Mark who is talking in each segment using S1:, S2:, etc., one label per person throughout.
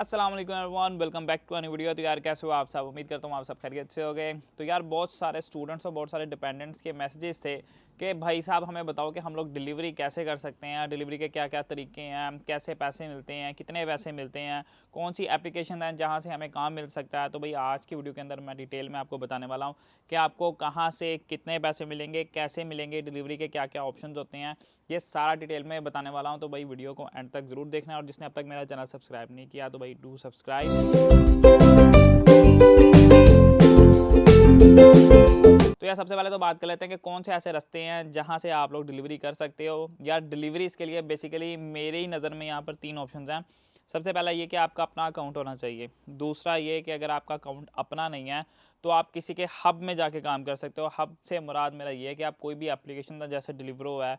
S1: अस्सलाम वालेकुम everyone, welcome back to a new video. तो यार कैसे हो आप सब? उम्मीद करता हूँ आप सब खैरियत से हो गए। तो यार बहुत सारे स्टूडेंट्स और बहुत सारे डिपेंडेंट्स के मैसेजेस थे कि भाई साहब हमें बताओ कि हम लोग डिलीवरी कैसे कर सकते हैं, डिलीवरी के क्या क्या तरीके हैं, कैसे पैसे मिलते हैं, कितने पैसे मिलते हैं, कौन सी एप्लीकेशन है जहाँ से हमें काम मिल सकता है। तो भाई आज की वीडियो के अंदर मैं डिटेल में आपको बताने वाला हूँ कि आपको कहाँ से कितने पैसे मिलेंगे, कैसे मिलेंगे, डिलीवरी के क्या क्या ऑप्शन होते हैं, ये सारा डिटेल में बताने वाला हूँ। तो भाई वीडियो को एंड तक जरूर देखना, और जिसने अब तक मेरा चैनल सब्सक्राइब नहीं किया तो भाई डू सब्सक्राइब। तो यार सबसे पहले तो बात कर लेते हैं कि कौन से ऐसे रास्ते हैं जहां से आप लोग डिलीवरी कर सकते हो। यार डिलीवरी इसके लिए बेसिकली मेरे ही नज़र में यहाँ पर तीन ऑप्शंस हैं। सबसे पहला ये कि आपका अपना अकाउंट होना चाहिए। दूसरा ये कि अगर आपका अकाउंट अपना नहीं है तो आप किसी के हब में जाके काम कर सकते हो। हब से मुराद मेरा ये है कि आप कोई भी एप्लीकेशन जैसे डिलीवरो है,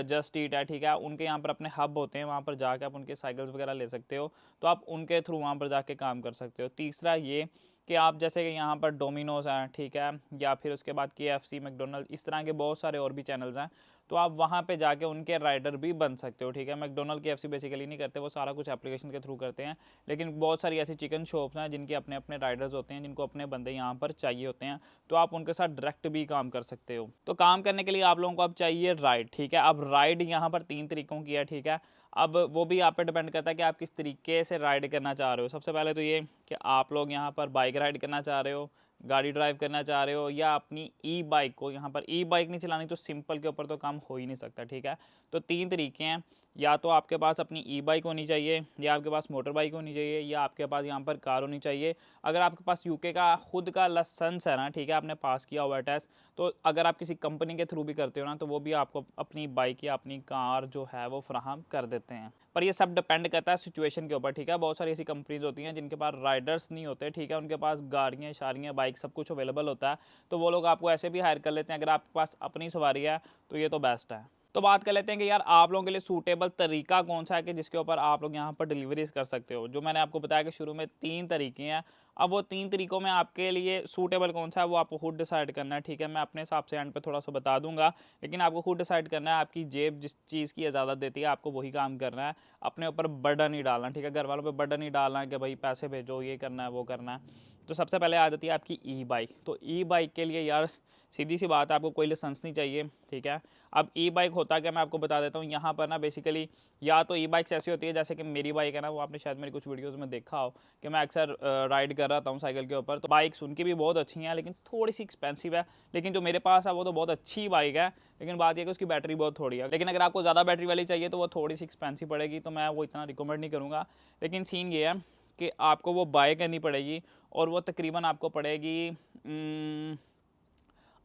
S1: जस्ट ईट है, ठीक है, उनके यहाँ पर अपने हब होते हैं, वहाँ पर जाके आप उनके साइकिल्स वगैरह ले सकते हो। तो आप उनके थ्रू वहाँ पर जाके काम कर सकते हो। तीसरा ये कि आप जैसे कि यहाँ पर डोमिनोज हैं, ठीक है, या फिर उसके बाद KFC, मैकडोनल्ड, इस तरह के बहुत सारे और भी चैनल्स हैं, तो आप वहाँ पे जाके उनके राइडर भी बन सकते हो। ठीक है, मैकडोनल्ड KFC बेसिकली नहीं करते, वो सारा कुछ एप्लीकेशन के थ्रू करते हैं, लेकिन बहुत सारी ऐसी चिकन शॉप्स हैं जिनके अपने अपने राइडर्स होते हैं, जिनको अपने बंदे यहाँ पर चाहिए होते हैं, तो आप उनके साथ डायरेक्ट भी काम कर सकते हो। तो काम करने के लिए आप लोगों को अब चाहिए राइड। ठीक है, अब राइड यहाँ पर 3 तरीकों की है। ठीक है, अब वो भी आप पे डिपेंड करता है कि आप किस तरीके से राइड करना चाह रहे हो। सबसे पहले तो ये कि आप लोग यहाँ पर बाइक राइड करना चाह रहे हो, गाड़ी ड्राइव करना चाह रहे हो, या अपनी ई बाइक को, यहाँ पर ई बाइक नहीं चलानी तो सिंपल के ऊपर तो काम हो ही नहीं सकता। ठीक है, तो 3 तरीके हैं। या तो आपके पास अपनी ई बाइक होनी चाहिए, या आपके पास मोटर बाइक होनी चाहिए, या आपके पास यहाँ पर कार होनी चाहिए। अगर आपके पास यूके का खुद का लाइसेंस है ना, ठीक है, आपने पास किया हुआ है टेस्ट, तो अगर आप किसी कंपनी के थ्रू भी करते हो ना, तो वो भी आपको अपनी बाइक या अपनी कार जो है वो फ्राहम कर देते हैं। पर ये सब डिपेंड करता है सिचुएशन के ऊपर। ठीक है, बहुत सारी ऐसी कंपनीज होती हैं जिनके पास राइडर्स नहीं होते, ठीक है, उनके पास गाड़ियाँ, शारियाँ, बाइक सब कुछ अवेलेबल होता है, तो वो लोग आपको ऐसे भी हायर कर लेते हैं। अगर आपके पास अपनी सवारी है तो ये तो बेस्ट है। तो बात कर लेते हैं कि यार आप लोगों के लिए सूटेबल तरीका कौन सा है कि जिसके ऊपर आप लोग यहाँ पर डिलीवरीज कर सकते हो। जो मैंने आपको बताया कि शुरू में 3 तरीके हैं, अब वो 3 तरीकों में आपके लिए सूटेबल कौन सा है वो आपको खुद डिसाइड करना है। ठीक है, मैं अपने हिसाब से एंड पे थोड़ा सा बता दूंगा, लेकिन आपको खुद डिसाइड करना है। आपकी जेब जिस चीज़ की इजाज़त देती है आपको वही काम करना है, अपने ऊपर बर्डन नहीं डालना। ठीक है, घर वालों पर बर्डन नहीं डालना है कि भाई पैसे भेजो, ये करना है, वो करना है। तो सबसे पहले आ जाती है आपकी ई बाइक। तो ई बाइक के लिए यार सीधी सी बात है, आपको कोई लाइसेंस नहीं चाहिए। ठीक है, अब ई बाइक होता क्या मैं आपको बता देता हूँ। यहाँ पर ना बेसिकली या तो ई बाइक्स ऐसी होती है जैसे कि मेरी बाइक है ना, वो आपने शायद मेरी कुछ वीडियोस में देखा हो कि मैं अक्सर राइड कर रहा हूँ साइकिल के ऊपर। तो बाइक्स उनकी भी बहुत अच्छी हैं, लेकिन थोड़ी सी एक्सपेंसिव है। लेकिन जो मेरे पास है वो तो बहुत अच्छी बाइक है, लेकिन बात यह कि उसकी बैटरी बहुत थोड़ी है। लेकिन अगर आपको ज़्यादा बैटरी वाली चाहिए तो वो थोड़ी सी एक्सपेंसिव पड़ेगी, तो मैं वो इतना रिकमेंड नहीं करूँगा। लेकिन सीन ये है कि आपको वो बाय करनी पड़ेगी, और वो तकरीबन आपको पड़ेगी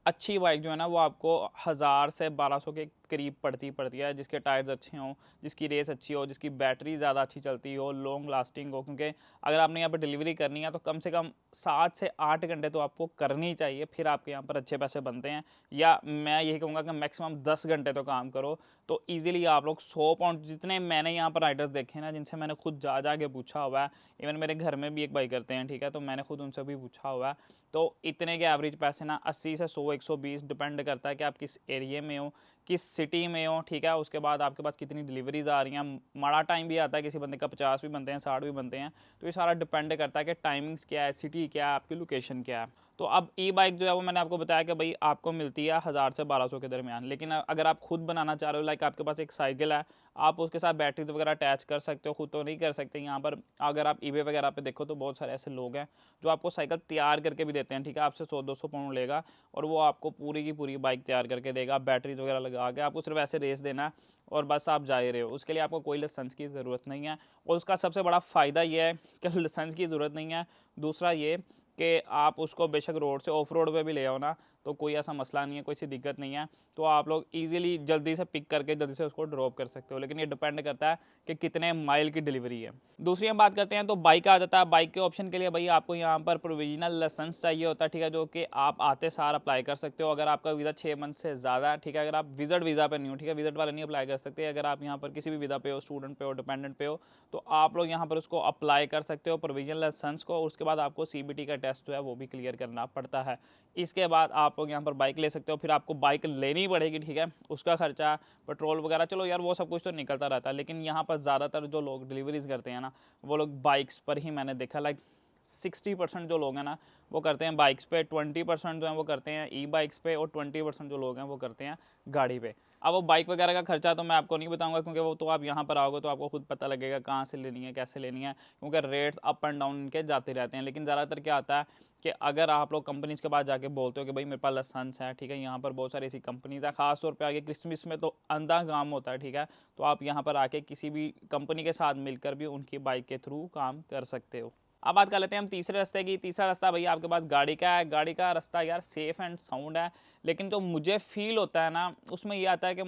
S1: अच्छी बाइक जो है ना वो आपको 1000 से 1200 के करीब पड़ती है, जिसके टायर्स अच्छे हों, जिसकी रेस अच्छी हो, जिसकी बैटरी ज़्यादा अच्छी चलती हो, लॉन्ग लास्टिंग हो। क्योंकि अगर आपने यहाँ पर डिलीवरी करनी है तो कम से कम 7 से 8 घंटे तो आपको करनी चाहिए, फिर आपके यहाँ पर अच्छे पैसे बनते हैं। या मैं यही कहूँगा कि मैक्सिमम 10 घंटे तो काम करो, तो ईजिली आप लोग 100 पाउंड, जितने मैंने यहाँ पर राइडर्स देखे ना जिनसे मैंने खुद जा के पूछा हुआ है, इवन मेरे घर में भी एक बाइक करते हैं, ठीक है, तो मैंने खुद उनसे भी पूछा हुआ है, तो इतने के एवरेज पैसे ना 80 से 100 120 डिपेंड करता है कि आप किस एरिया में हो, किस सिटी में हो। ठीक है, उसके बाद आपके पास कितनी डिलीवरीज आ रही हैं। माड़ा टाइम भी आता है, किसी बंदे का 50 भी बनते हैं, 60 भी बनते हैं। तो ये सारा डिपेंड करता है कि टाइमिंग्स क्या है, सिटी क्या है, आपकी लोकेशन क्या है। तो अब ई बाइक जो है वो मैंने आपको बताया कि भाई आपको मिलती है 1000 से 1200 के दरमियान। लेकिन अगर आप खुद बनाना चाह रहे हो, लाइक आपके पास एक साइकिल है, आप उसके साथ बैटरीज वगैरह अटैच कर सकते हो, खुद तो नहीं कर सकते। यहाँ पर अगर आप ईबे वगैरह पे देखो तो बहुत सारे ऐसे लोग हैं जो आपको साइकिल तैयार करके भी देते हैं। ठीक है, आपसे 100-200 पाउंड लेगा और वो आपको पूरी की पूरी बाइक तैयार करके देगा, बैटरीज वगैरह लगा के। आपको सिर्फ ऐसे रेस देना है और बस आप जा ही रहे हो। उसके लिए आपको कोई लाइसेंस की ज़रूरत नहीं है, और उसका सबसे बड़ा फ़ायदा ये है कि लाइसेंस की ज़रूरत नहीं है। दूसरा ये कि आप उसको बेशक रोड से ऑफ रोड पे भी ले आओ ना, तो कोई ऐसा मसला नहीं है, कोई सी दिक्कत नहीं है। तो आप लोग इजीली जल्दी से पिक करके जल्दी से उसको ड्रॉप कर सकते हो। लेकिन ये डिपेंड करता है कि कितने माइल की डिलीवरी है। दूसरी हम बात करते हैं तो बाइक आ जाता है। बाइक के ऑप्शन के लिए भाई आपको यहाँ पर प्रोविजनल लाइसेंस चाहिए होता है, ठीक है, जो कि आप आते सार अप्लाई कर सकते हो अगर आपका वीज़ा 6 मंथ से ज़्यादा है। ठीक है, अगर आप विजिट वीज़ा पे नहीं हो, ठीक है, विजिट वाले नहीं अप्लाई कर सकते। अगर आप यहाँ पर किसी भी वीज़ा पे हो, स्टूडेंट पे हो, डिपेंडेंट पे हो, तो आप लोग यहाँ पर उसको अप्लाई कर सकते हो प्रोविजनल लाइसेंस को। उसके बाद आपको CBT का टेस्ट जो है वो भी क्लियर करना पड़ता है। इसके बाद आप लोग यहाँ पर बाइक ले सकते हो, फिर आपको बाइक लेनी पड़ेगी, ठीक है, उसका खर्चा, पेट्रोल वगैरह, चलो यार वो सब कुछ तो निकलता रहता है। लेकिन यहाँ पर ज़्यादातर जो लोग डिलीवरीज करते हैं ना, वो लोग बाइक्स पर ही मैंने देखा, लाइक 60% जो लोग हैं ना वो करते हैं बाइक्स पे, 20% जो हैं वो करते हैं ई बाइक्स पे, और 20% जो लोग हैं वो करते हैं गाड़ी पे। अब वो बाइक वगैरह का खर्चा तो मैं आपको नहीं बताऊंगा, क्योंकि वो तो आप यहाँ पर आओगे तो आपको खुद पता लगेगा कहाँ से लेनी है, कैसे लेनी है, क्योंकि रेट्स अप एंड डाउन इनके जाते रहते हैं। लेकिन ज़्यादातर क्या आता है कि अगर आप लोग कंपनीज़ के पास जाके बोलते हो कि भाई मेरे पास लाइसेंस है, ठीक है, यहाँ पर बहुत सारी ऐसी कंपनीज है, खास तौर पे आगे क्रिसमस में तो अंधा काम होता है, ठीक है, तो आप यहाँ पर आके किसी भी कंपनी के साथ मिलकर भी उनकी बाइक के थ्रू काम कर सकते हो। अब बात कर लेते हैं हम तीसरे रास्ते की। तीसरा रास्ता भैया आपके पास गाड़ी का है। गाड़ी का रास्ता यार सेफ़ एंड साउंड है, लेकिन जो मुझे फील होता है ना उसमें ये आता है कि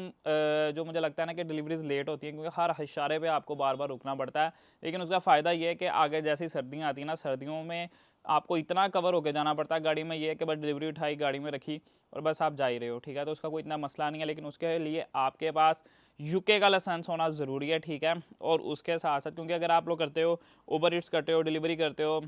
S1: जो मुझे लगता है ना कि डिलीवरीज लेट होती हैं, क्योंकि हर इशारे पे आपको बार बार रुकना पड़ता है। लेकिन उसका फ़ायदा ये है कि आगे जैसी सर्दियाँ आती हैं ना, सर्दियों में आपको इतना कवर होकर जाना पड़ता है गाड़ी में, ये है कि बस डिलीवरी उठाई, गाड़ी में रखी और बस आप जा ही रहे हो, ठीक है, तो उसका कोई इतना मसला नहीं है। लेकिन उसके लिए आपके पास यूके का लाइसेंस होना ज़रूरी है, ठीक है, और उसके साथ साथ क्योंकि अगर आप लोग करते हो उबर ईट्स करते हो, डिलीवरी करते हो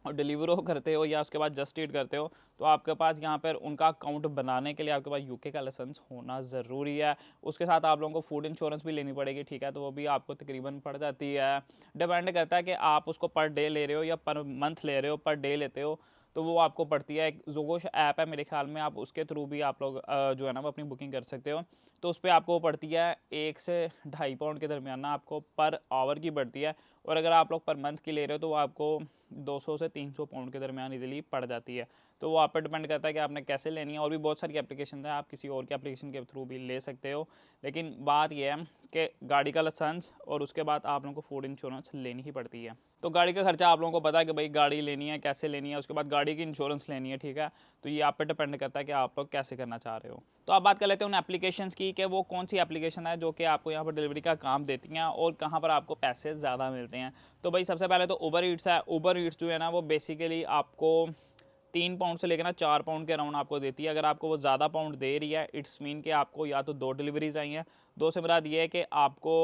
S1: और डिलीवरो करते हो, या उसके बाद जस्ट ईट करते हो, तो आपके पास यहाँ पर उनका अकाउंट बनाने के लिए आपके पास यूके का लाइसेंस होना ज़रूरी है। उसके साथ आप लोगों को फूड इंश्योरेंस भी लेनी पड़ेगी, ठीक है, तो वो भी आपको तकरीबन पड़ जाती है। डिपेंड करता है कि आप उसको पर डे ले रहे हो या पर मंथ ले रहे हो, पर डे लेते हो तो वो आपको पड़ती है। एक जोगोश ऐप है मेरे ख्याल में, आप उसके थ्रू भी आप लोग जो है ना वो अपनी बुकिंग कर सकते हो। तो उस पर आपको वो पड़ती है 1 से 2.5 पाउंड के दरमियान ना आपको पर आवर की पड़ती है, और अगर आप लोग पर मंथ की ले रहे हो तो वो आपको 200 से 300 पाउंड के दरमियान इजीली पड़ जाती है। तो वो आप पर डिपेंड करता है कि आपने कैसे लेनी है। और भी बहुत सारी एप्लीकेशन है, आप किसी और के एप्लीकेशन के थ्रू भी ले सकते हो। लेकिन बात यह है कि गाड़ी का लाइसेंस और उसके बाद आप लोगों को फूड इंश्योरेंस लेनी ही पड़ती है। तो गाड़ी का खर्चा आप लोगों को पता है कि भाई गाड़ी लेनी है, कैसे लेनी है, उसके बाद गाड़ी की इंश्योरेंस लेनी है, ठीक है, तो ये आप पे डिपेंड करता है कि आप लोग कैसे करना चाह रहे हो। तो आप बात कर लेते हैं उन एप्लीकेशंस की कि वो कौन सी एप्लीकेशन है जो कि आपको यहाँ पर डिलीवरी का काम देती हैं और कहाँ पर आपको पैसे ज़्यादा मिलते हैं। तो भाई सबसे पहले तो उबर ईट्स है। उबर ईट्स जो है ना वो बेसिकली आपको 3 पाउंड से लेकर ना 4 पाउंड के अराउंड आपको देती है। अगर आपको वो ज़्यादा पाउंड दे रही है, इट्स मीन कि आपको या तो 2 डिलीवरीज आई हैं, 2 से मुराद ये है कि आपको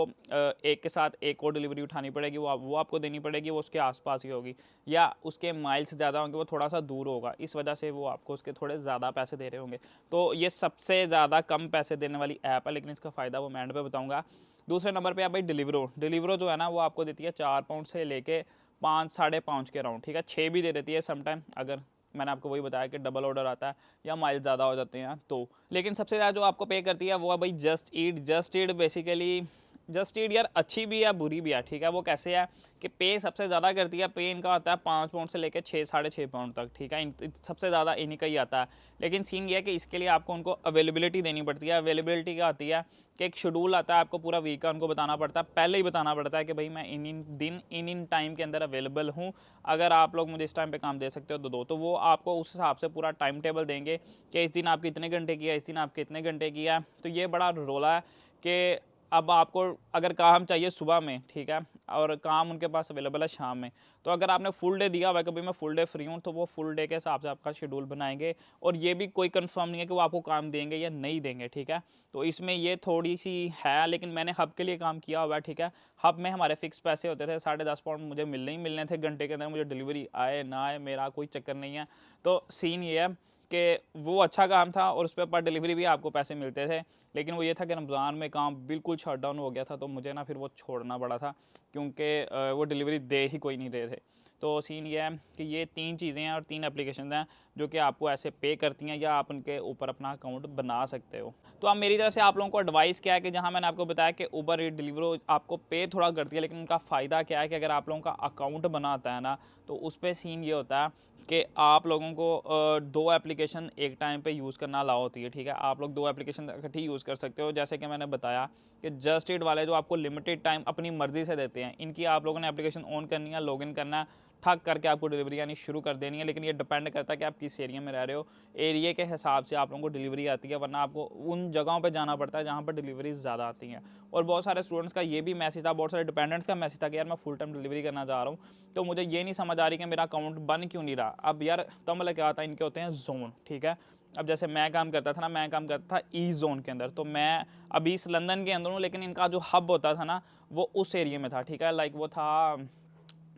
S1: एक के साथ एक और डिलीवरी उठानी पड़ेगी, वो आपको देनी पड़ेगी, वो उसके आसपास ही होगी, या उसके माइल्स ज़्यादा होंगे, वो थोड़ा सा दूर होगा, इस वजह से वो आपको उसके थोड़े ज़्यादा पैसे दे रहे होंगे। तो ये सबसे ज़्यादा कम पैसे देने वाली ऐप है, लेकिन इसका फ़ायदा वो मैं एंड पे बताऊँगा। दूसरे नंबर पर आप भाई डिलीवरो। डिलीवरो जो है ना वो आपको देती है 4 पाउंड से लेके 5 साढ़े 5 के अराउंड, ठीक है, 6 भी दे देती है समटाइम, अगर मैंने आपको वही बताया कि डबल ऑर्डर आता है या माइल ज़्यादा हो जाते हैं तो। लेकिन सबसे ज़्यादा जो आपको पे करती है वो है भाई just eat. Just eat basically, just eat यार अच्छी भी है बुरी भी है, ठीक है, वो कैसे है कि पे सबसे ज़्यादा करती है। पे इनका आता है 5 पाउंड से लेकर 6 साढ़े 6 पाउंड तक, ठीक है, सबसे ज़्यादा इन्हीं का ही आता है। लेकिन सीन ये है कि इसके लिए आपको उनको अवेलेबिलिटी देनी पड़ती है। अवेलेबिलिटी क्या आती है कि एक शेड्यूल आता है, आपको पूरा वीक का उनको बताना पड़ता है, पहले ही बताना पड़ता है कि भाई मैं इन दिन इन टाइम के अंदर अवेलेबल हूँ, अगर आप लोग मुझे इस टाइम पे काम दे सकते हो तो दो। तो वो आपको उस हिसाब से पूरा टाइम टेबल देंगे कि इस दिन आपके इतने घंटे किया, इस दिन आपके इतने घंटे किया। तो ये बड़ा रोला है कि अब आपको अगर काम चाहिए सुबह में, ठीक है, और काम उनके पास अवेलेबल है शाम में, तो अगर आपने फुल डे दिया हुआ है कि भाई मैं फुल डे फ्री हूँ, तो वो फुल डे के हिसाब से आपका शेड्यूल बनाएंगे। और ये भी कोई कंफर्म नहीं है कि वो आपको काम देंगे या नहीं देंगे, ठीक है, तो इसमें ये थोड़ी सी है। लेकिन मैंने हब के लिए काम किया हुआ है, ठीक है, हब में हमारे फिक्स पैसे होते थे, 10.5 पाउंड मुझे मिलने ही मिलने थे घंटे के अंदर, मुझे डिलीवरी आए ना आए मेरा कोई चक्कर नहीं है। तो सीन ये है कि वो अच्छा काम था और उस पर पर डिलीवरी भी आपको पैसे मिलते थे। लेकिन वो ये था कि रमज़ान में काम बिल्कुल शट डाउन हो गया था, तो मुझे ना फिर वो छोड़ना पड़ा था, क्योंकि वो डिलीवरी दे ही कोई नहीं रहे थे। तो सीन ये है कि ये 3 चीज़ें हैं और 3 एप्लीकेशन हैं जो कि आपको ऐसे पे करती हैं, या आप उनके ऊपर अपना अकाउंट बना सकते हो। तो अब मेरी तरफ से आप लोगों को एडवाइस क्या है कि जहाँ मैंने आपको बताया कि उबर ईट डिलीवरो आपको पे थोड़ा करती है, लेकिन उनका फ़ायदा क्या है कि अगर आप लोगों का अकाउंट बनाता है ना, तो उस पर सीन ये होता है कि आप लोगों को 2 एप्लीकेशन एक टाइम पे यूज़ करना अलाउ होती है, ठीक है, आप लोग 2 एप्लीकेशन इकट्ठी यूज़ कर सकते हो। जैसे कि मैंने बताया कि जस्ट ईट वाले जो आपको लिमिटेड टाइम अपनी मर्ज़ी से देते हैं, इनकी आप लोगों ने एप्लीकेशन ऑन करनी है, लॉगिन करना है, ठग करके आपको डिलीवरी आनी शुरू कर देनी है। लेकिन ये डिपेंड करता है कि आप किस एरिया में रह रहे हो, एरिया के हिसाब से आप लोगों को डिलीवरी आती है, वरना आपको उन जगहों पे जाना पड़ता है जहाँ पर डिलीवरी ज़्यादा आती हैं। और बहुत सारे स्टूडेंट्स का ये भी मैसेज था, बहुत सारे डिपेंडेंट्स का मैसेज था कि यार मैं फुल टाइम डिलीवरी करना चाह रहा हूँ, तो मुझे ये नहीं समझ आ रही कि मेरा अकाउंट बन क्यों नहीं रहा। अब यार तमल क्या आता है, इनके होते हैं जोन, ठीक है, अब जैसे मैं काम करता था ना, मैं काम करता था ई जोन के अंदर, तो मैं अभी इस लंदन के अंदर हूँ, लेकिन इनका जो हब होता था ना वो उस एरिया में था, ठीक है, लाइक वो था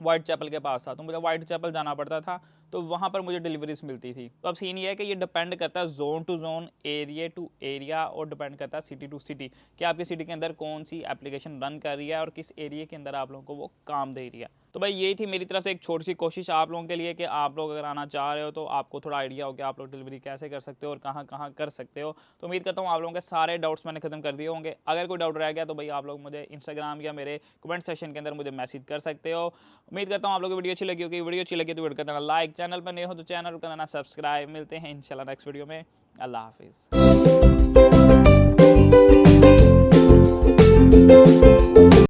S1: वाइट चैपल के पास था, तो मुझे वाइट चैपल जाना पड़ता था, तो वहाँ पर मुझे डिलीवरीज मिलती थी। तो अब सीन ये है कि ये डिपेंड करता है zone to zone, area to area, और डिपेंड करता है सिटी टू सिटी कि आपकी सिटी के अंदर कौन सी एप्लीकेशन रन कर रही है और किस एरिया के अंदर आप लोगों को वो काम दे रही है। तो भाई यही थी मेरी तरफ से एक छोटी सी कोशिश आप लोगों के लिए कि आप लोग अगर आना चाह रहे हो तो आपको थोड़ा आइडिया हो कि आप लोग डिलीवरी कैसे कर सकते हो और कहाँ कहाँ कर सकते हो। तो उम्मीद करता हूँ आप लोगों के सारे डाउट्स मैंने खत्म कर दिए होंगे। अगर कोई डाउट रह गया तो भाई आप लोग मुझे इंस्टाग्राम या मेरे कमेंट सेक्शन के अंदर मुझे मैसेज कर सकते हो। उम्मीद करता हूँ आप लोगों को वीडियो अच्छी लगी होगी। वीडियो अच्छी लगी तो वीडियो कर देना लाइक, चैनल पर नए हो तो चैनल को करना सब्सक्राइब। मिलते हैं इंशाल्लाह नेक्स्ट वीडियो में। अल्लाह हाफिज़।